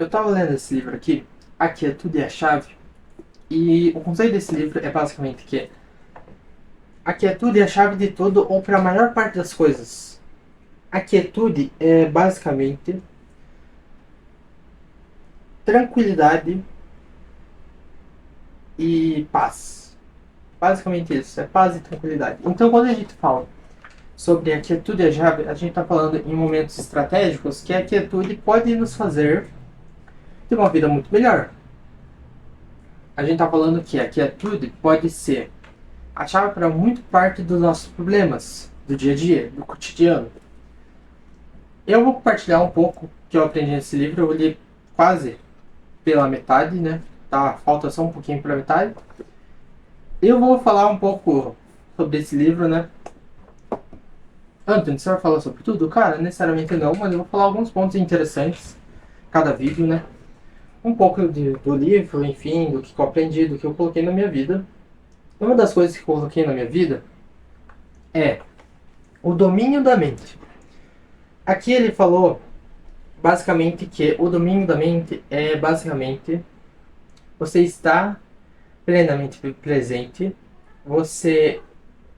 Eu tava lendo esse livro aqui, Aqui é Tudo e a Chave, e o conceito desse livro é basicamente que a quietude é a chave de tudo ou para a maior parte das coisas. A quietude é basicamente tranquilidade e paz. Basicamente isso, é paz e tranquilidade. Então quando a gente fala sobre a quietude e a chave, a gente está falando em momentos estratégicos que a quietude pode nos fazer ter uma vida muito melhor. A gente está falando que a quietude pode ser a chave para muito parte dos nossos problemas do dia a dia, do cotidiano. Eu vou compartilhar um pouco que eu aprendi nesse livro. Eu li quase pela metade, né? Tá, falta só um pouquinho para metade. Eu vou falar um pouco sobre esse livro, né? Anthony, você vai falar sobre tudo? Cara, necessariamente não, mas eu vou falar alguns pontos interessantes cada vídeo, né? Um pouco do livro, enfim, do que eu aprendi, do que eu coloquei na minha vida. Uma das coisas que eu coloquei na minha vida é o domínio da mente. Aqui ele falou basicamente que o domínio da mente é basicamente você estar plenamente presente, você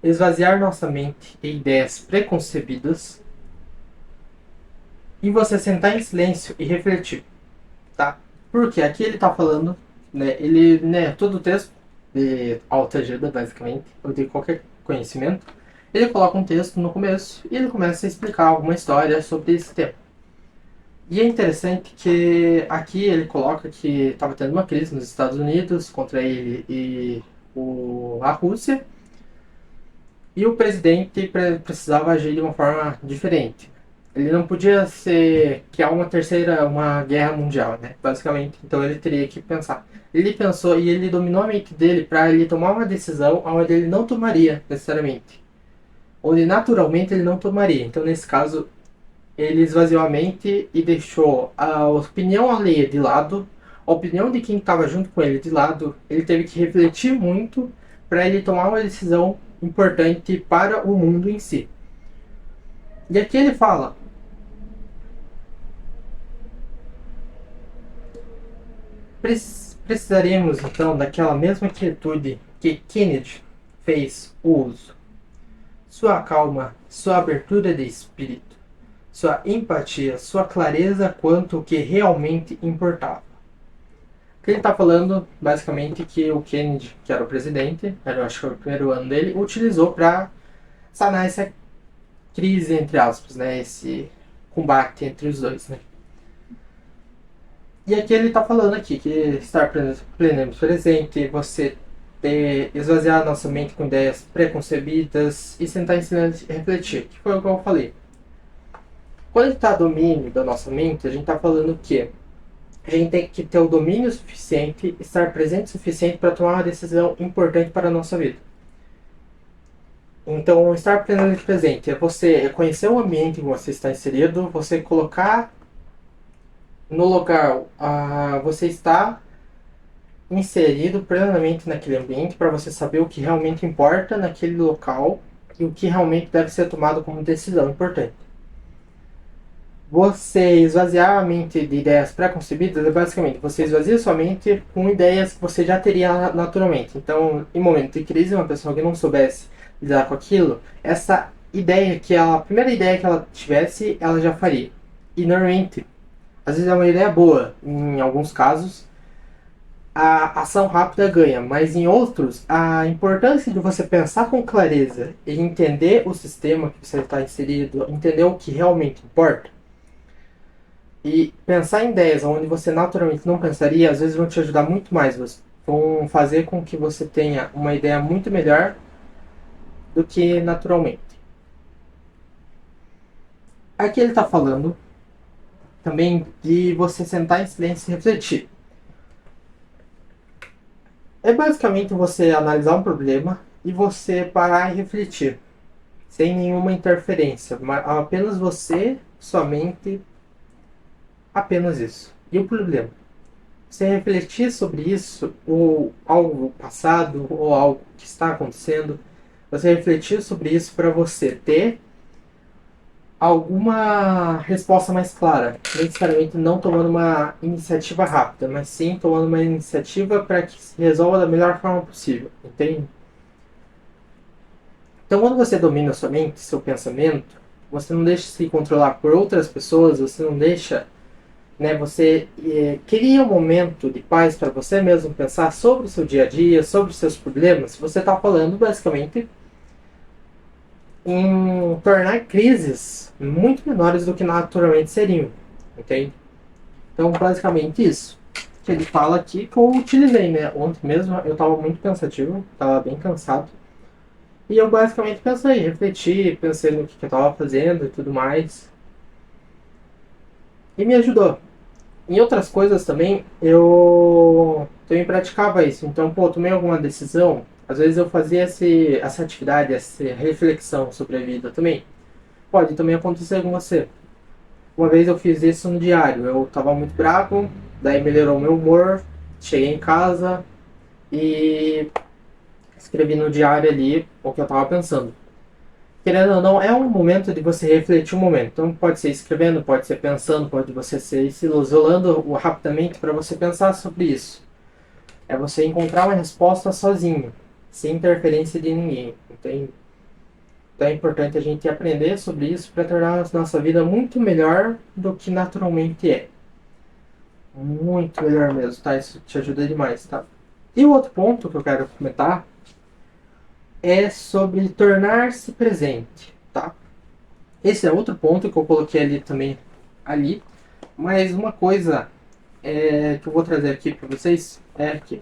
esvaziar nossa mente de ideias preconcebidas e você sentar em silêncio e refletir, tá? Porque aqui ele tá falando, né, todo o texto de autoajuda, basicamente, ou de qualquer conhecimento, ele coloca um texto no começo e ele começa a explicar alguma história sobre esse tema. E é interessante que aqui ele coloca que estava tendo uma crise nos Estados Unidos contra ele e a Rússia, e o presidente precisava agir de uma forma diferente. Ele não podia criar uma guerra mundial, né? Basicamente. Então ele teria que pensar. Ele pensou e ele dominou a mente dele para ele tomar uma decisão onde ele não tomaria necessariamente, onde naturalmente ele não tomaria. Então nesse caso ele esvaziou a mente e deixou a opinião alheia de lado, a opinião de quem estava junto com ele de lado. Ele teve que refletir muito para ele tomar uma decisão importante para o mundo em si. E aqui ele fala: precisaremos então daquela mesma quietude que Kennedy fez uso. Sua calma, sua abertura de espírito, sua empatia, sua clareza quanto ao que realmente importava. O que ele está falando, basicamente, que o Kennedy, que era o presidente, era, acho que era o primeiro ano dele, utilizou para sanar essa crise, entre aspas, né? Esse combate entre os dois, né? E aqui ele está falando aqui que estar plenamente presente, você esvaziar a nossa mente com ideias preconcebidas e sentar em silêncio e refletir, que foi o que eu falei. Quando a gente está domínio da nossa mente, a gente está falando que a gente tem que ter o domínio suficiente, estar presente o suficiente para tomar uma decisão importante para a nossa vida. Então, estar plenamente presente é você conhecer o ambiente em que você está inserido, você colocar no lugar, você está inserido plenamente naquele ambiente para você saber o que realmente importa naquele local e o que realmente deve ser tomado como decisão importante. Você esvaziar a mente de ideias pré-concebidas é basicamente você esvazia sua mente com ideias que você já teria naturalmente. Então, em momento de crise, uma pessoa que não soubesse lidar com aquilo, essa ideia a primeira ideia que ela tivesse, ela já faria. E normalmente, às vezes é uma ideia boa, em alguns casos, a ação rápida ganha, mas em outros, a importância de você pensar com clareza e entender o sistema que você está inserido, entender o que realmente importa, e pensar em ideias onde você naturalmente não pensaria, às vezes vão te ajudar muito mais, vão fazer com que você tenha uma ideia muito melhor do que naturalmente. Aqui ele está falando também de você sentar em silêncio e refletir. É basicamente você analisar um problema e você parar e refletir, sem nenhuma interferência, mas apenas você, sua mente, apenas isso. E o problema? Você refletir sobre isso, ou algo passado, ou algo que está acontecendo, você refletir sobre isso para você ter alguma resposta mais clara. Não necessariamente não tomando uma iniciativa rápida, mas sim tomando uma iniciativa para que se resolva da melhor forma possível. Entende? Então, quando você domina a sua mente, seu pensamento, você não deixa se controlar por outras pessoas, você não deixa, né, você cria um momento de paz para você mesmo pensar sobre o seu dia a dia, sobre os seus problemas. Você está falando basicamente em tornar crises muito menores do que naturalmente seriam, entende? Então, basicamente isso que ele fala aqui que eu utilizei, né? Ontem mesmo eu estava muito pensativo, estava bem cansado. E eu basicamente pensei, refleti, pensei no que eu estava fazendo e tudo mais. E me ajudou. Em outras coisas também, eu também praticava isso. Então, pô, tomei alguma decisão. Às vezes eu fazia essa atividade, essa reflexão sobre a vida também. Pode também acontecer com você. Uma vez eu fiz isso no diário. Eu estava muito bravo, daí melhorou o meu humor. Cheguei em casa e escrevi no diário ali o que eu estava pensando. Querendo ou não, é um momento de você refletir um momento. Então pode ser escrevendo, pode ser pensando, pode você ser se isolando rapidamente para você pensar sobre isso. É você encontrar uma resposta sozinho, sem interferência de ninguém, entende? Então é importante a gente aprender sobre isso para tornar a nossa vida muito melhor do que naturalmente é. Muito melhor mesmo, tá? Isso te ajuda demais, tá? E o outro ponto que eu quero comentar é sobre tornar-se presente, tá? Esse é outro ponto que eu coloquei ali também, ali. Mas uma coisa que eu vou trazer aqui para vocês é que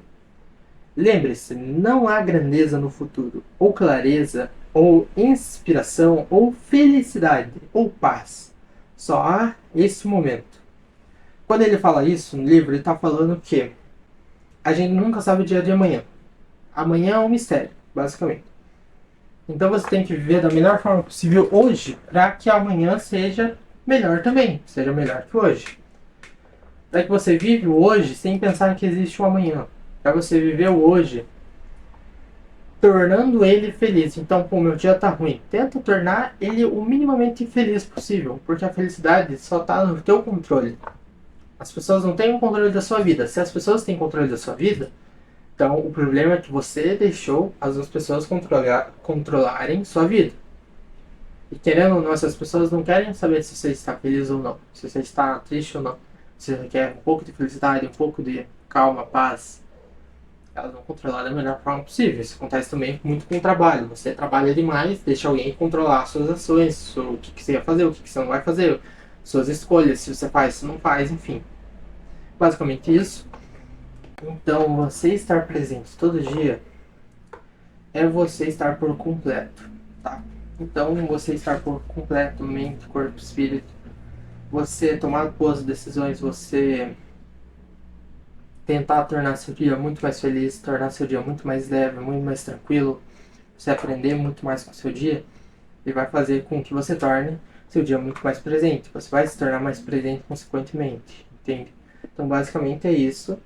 lembre-se, não há grandeza no futuro, ou clareza, ou inspiração, ou felicidade, ou paz. Só há esse momento. Quando ele fala isso no livro, ele está falando que a gente nunca sabe o dia de amanhã. Amanhã é um mistério, basicamente. Então você tem que viver da melhor forma possível hoje para que amanhã seja melhor também, seja melhor que hoje. Para que você vive o hoje sem pensar que existe um amanhã. Para você viver o hoje tornando ele feliz. Então, pô, meu dia tá ruim. Tenta tornar ele o minimamente feliz possível, porque a felicidade só tá no teu controle. As pessoas não têm o controle da sua vida. Se as pessoas têm controle da sua vida, então o problema é que você deixou as outras pessoas controlarem sua vida. E querendo ou não, essas pessoas não querem saber se você está feliz ou não, se você está triste ou não. Se você quer um pouco de felicidade, um pouco de calma, paz. Elas vão controlar da melhor forma possível. Isso acontece também muito com o trabalho. Você trabalha demais, deixa alguém controlar suas ações, o que você vai fazer, o que você não vai fazer, suas escolhas, se você faz, se não faz, enfim. Basicamente isso. Então, você estar presente todo dia é você estar por completo, tá? Então, você estar por completo, mente, corpo, espírito, você tomar boas decisões, você tentar tornar seu dia muito mais feliz, tornar seu dia muito mais leve, muito mais tranquilo, você aprender muito mais com o seu dia, ele vai fazer com que você torne seu dia muito mais presente. Você vai se tornar mais presente consequentemente, entende? Então, basicamente é isso.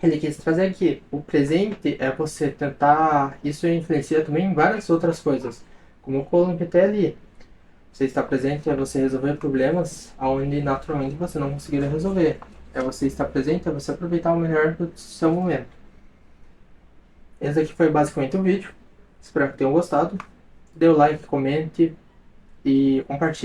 Ele quis trazer aqui. O presente é você tentar. Isso influencia também em várias outras coisas, como eu coloquei ali. Você estar presente é você resolver problemas onde naturalmente você não conseguiria resolver. É você estar presente, é você aproveitar o melhor do seu momento. Esse aqui foi basicamente o vídeo. Espero que tenham gostado. Dê o like, comente e compartilhe.